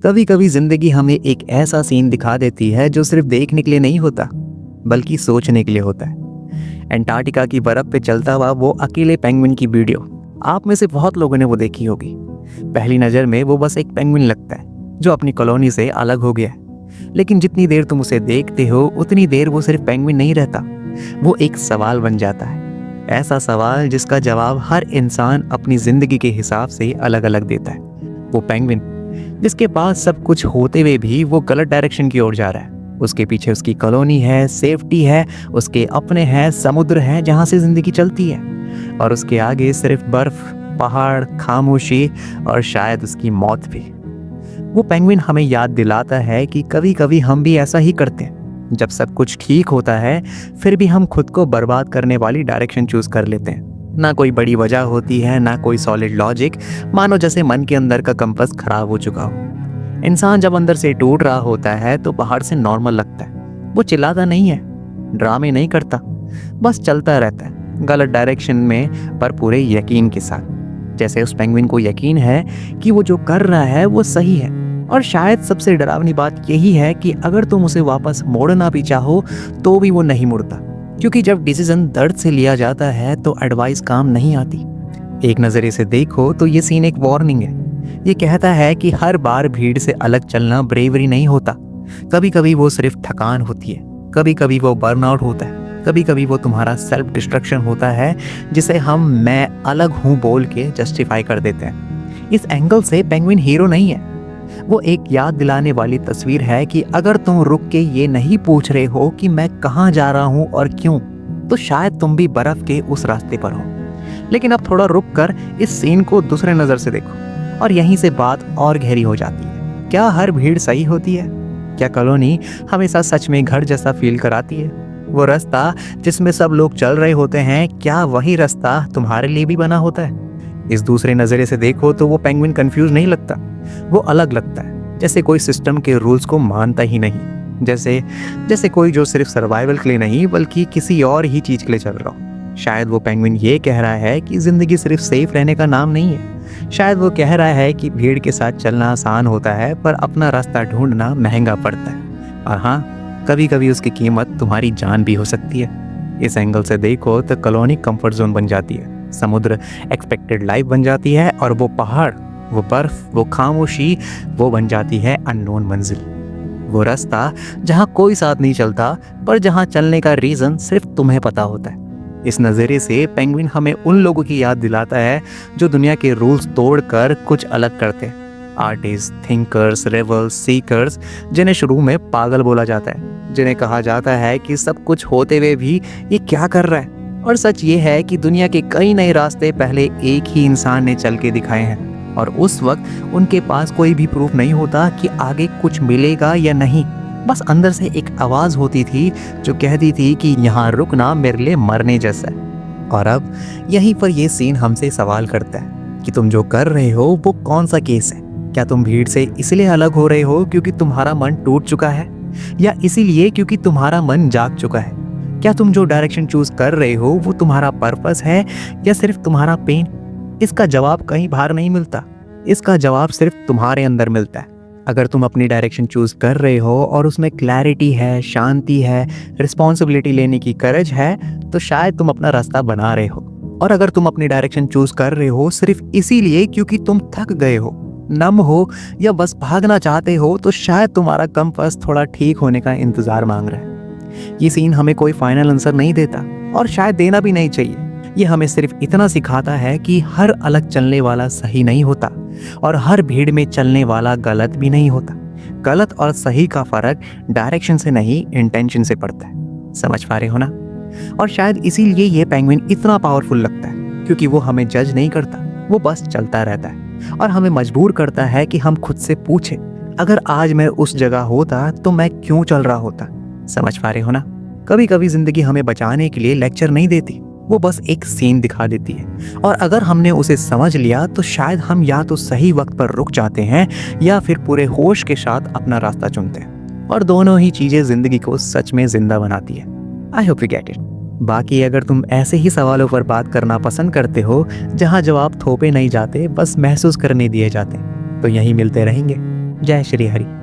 कभी कभी जिंदगी हमें एक ऐसा सीन दिखा देती है जो सिर्फ देखने के लिए नहीं होता बल्कि सोचने के लिए होता है। अंटार्कटिका की बर्फ पे चलता हुआ वो अकेले पेंगुइन की वीडियो आप में से बहुत लोगों ने वो देखी होगी। पहली नज़र में वो बस एक पेंगुइन लगता है जो अपनी कॉलोनी से अलग हो गया है, लेकिन जितनी देर तुम उसे देखते हो उतनी देर वो सिर्फ पेंगुइन नहीं रहता, वो एक सवाल बन जाता है। ऐसा सवाल जिसका जवाब हर इंसान अपनी जिंदगी के हिसाब से अलग अलग देता है। वो पेंगुइन जिसके पास सब कुछ होते हुए भी वो गलत डायरेक्शन की ओर जा रहा है। उसके पीछे उसकी कॉलोनी है, सेफ्टी है, उसके अपने हैं, समुद्र है जहाँ से जिंदगी चलती है, और उसके आगे सिर्फ बर्फ, पहाड़, खामोशी और शायद उसकी मौत भी। वो पेंगुइन हमें याद दिलाता है कि कभी कभी हम भी ऐसा ही करते हैं। जब सब कुछ ठीक होता है फिर भी हम खुद को बर्बाद करने वाली डायरेक्शन चूज कर लेते हैं। ना कोई बड़ी वजह होती है, ना कोई सॉलिड लॉजिक, मानो जैसे मन के अंदर का कंपास खराब हो चुका हो। इंसान जब अंदर से टूट रहा होता है तो बाहर से नॉर्मल लगता है। वो चिल्लाता नहीं है, ड्रामे नहीं करता, बस चलता रहता है गलत डायरेक्शन में, पर पूरे यकीन के साथ। जैसे उस पेंगुइन को यकीन है कि वो जो कर रहा है वो सही है। और शायद सबसे डरावनी बात यही है कि अगर तुम उसे वापस मोड़ना भी चाहो तो भी वो नहीं मुड़ता, क्योंकि जब डिसीजन दर्द से लिया जाता है तो एडवाइस काम नहीं आती। एक नज़रिए से देखो तो ये सीन एक वार्निंग है। ये कहता है कि हर बार भीड़ से अलग चलना ब्रेवरी नहीं होता। कभी कभी वो सिर्फ थकान होती है, कभी कभी वो बर्नआउट होता है, कभी कभी वो तुम्हारा सेल्फ डिस्ट्रक्शन होता है जिसे हम मैं अलग हूँ बोल के जस्टिफाई कर देते हैं। इस एंगल से पेंगुइन हीरो नहीं है, वो एक याद दिलाने वाली तस्वीर है कि अगर तुम रुक के ये नहीं पूछ रहे हो कि मैं कहाँ जा रहा हूँ और क्यों, तो शायद तुम भी बर्फ के उस रास्ते पर हो। लेकिन अब थोड़ा रुक कर इस सीन को दूसरे नज़र से देखो और यहीं से बात और गहरी हो जाती है। क्या हर भीड़ सही होती है? क्या कॉलोनी हमेशा सच में घर जैसा फील कराती है? वो रास्ता जिसमें सब लोग चल रहे होते हैं, क्या वही रास्ता तुम्हारे लिए भी बना होता है? इस दूसरे नज़रिए से देखो तो वो पेंगुइन कंफ्यूज नहीं लगता, वो अलग लगता है, जैसे कोई सिस्टम के रूल्स को मानता ही नहीं, जैसे कोई जो सिर्फ सर्वाइवल के लिए नहीं बल्कि किसी और ही चीज़ के लिए चल रहा हो। शायद वो पेंगुइन ये कह रहा है कि ज़िंदगी सिर्फ सेफ रहने का नाम नहीं है। शायद वो कह रहा है कि भीड़ के साथ चलना आसान होता है पर अपना रास्ता ढूंढना महंगा पड़ता है। और हाँ, कभी कभी उसकी कीमत तुम्हारी जान भी हो सकती है। इस एंगल से देखो तो कॉलोनी कंफर्ट जोन बन जाती है, समुद्र एक्सपेक्टेड लाइफ बन जाती है, और वो पहाड़, वो बर्फ, वो खामोशी, वो बन जाती है अननोन मंजिल। वो रास्ता जहाँ कोई साथ नहीं चलता पर जहाँ चलने का रीज़न सिर्फ तुम्हें पता होता है। इस नज़रिए से पेंगुइन हमें उन लोगों की याद दिलाता है जो दुनिया के रूल्स तोड़कर कुछ अलग करते हैं। आर्टिस्ट, थिंकर्स, रेबल्स, सीकर्स, जिन्हें शुरू में पागल बोला जाता है, जिन्हें कहा जाता है कि सब कुछ होते हुए भी ये क्या कर रहा है। और सच ये है कि दुनिया के कई नए रास्ते पहले एक ही इंसान ने चल के दिखाए हैं, और उस वक्त उनके पास कोई भी प्रूफ नहीं होता कि आगे कुछ मिलेगा या नहीं। बस अंदर से एक आवाज़ होती थी जो कहती थी कि यहाँ रुकना मेरे लिए मरने जैसा है। और अब यहीं पर ये सीन हमसे सवाल करता है कि तुम जो कर रहे हो वो कौन सा केस है? क्या तुम भीड़ से इसलिए अलग हो रहे हो क्योंकि तुम्हारा मन टूट चुका है, या इसीलिए क्योंकि तुम्हारा मन जाग चुका है? क्या तुम जो डायरेक्शन चूज कर रहे हो वो तुम्हारा पर्पस है या सिर्फ तुम्हारा पेन? इसका जवाब कहीं बाहर नहीं मिलता, इसका जवाब सिर्फ तुम्हारे अंदर मिलता है। अगर तुम अपनी डायरेक्शन चूज कर रहे हो और उसमें क्लैरिटी है, शांति है, रिस्पॉन्सिबिलिटी लेने की करेज है, तो शायद तुम अपना रास्ता बना रहे हो। और अगर तुम अपनी डायरेक्शन चूज कर रहे हो सिर्फ इसीलिए क्योंकि तुम थक गए हो, नम हो, या बस भागना चाहते हो, तो शायद तुम्हारा कंपास थोड़ा ठीक होने का इंतजार मांग रहा है। ये सीन हमें कोई फाइनल आंसर नहीं देता, और शायद देना भी नहीं चाहिए। ये हमें सिर्फ इतना सिखाता है कि हर अलग चलने वाला सही नहीं होता, और हर भीड़ में चलने वाला गलत भी नहीं होता। गलत और सही का फर्क डायरेक्शन से नहीं, इंटेंशन से पड़ता है। समझ पा रहे हो ना? और शायद इसीलिए ये पेंगुइन इतना पावरफुल लगता है, क्योंकि वो हमें जज नहीं करता, वो बस चलता रहता है और हमें मजबूर करता है कि हम खुद से पूछें, अगर आज मैं उस जगह होता तो मैं क्यों चल रहा होता? समझ पा रहे हो ना? कभी कभी जिंदगी हमें बचाने के लिए लेक्चर नहीं देती, वो बस एक सीन दिखा देती है, और अगर हमने उसे समझ लिया तो शायद हम या तो सही वक्त पर रुक जाते हैं या फिर पूरे होश के साथ अपना रास्ता चुनते हैं, और दोनों ही चीजें जिंदगी को सच में जिंदा बनाती है। I hope you get it. बाकी अगर तुम ऐसे ही सवालों पर बात करना पसंद करते हो जहां जवाब थोपे नहीं जाते, बस महसूस करने दिए जाते, तो यहीं मिलते रहेंगे। जय श्री हरि।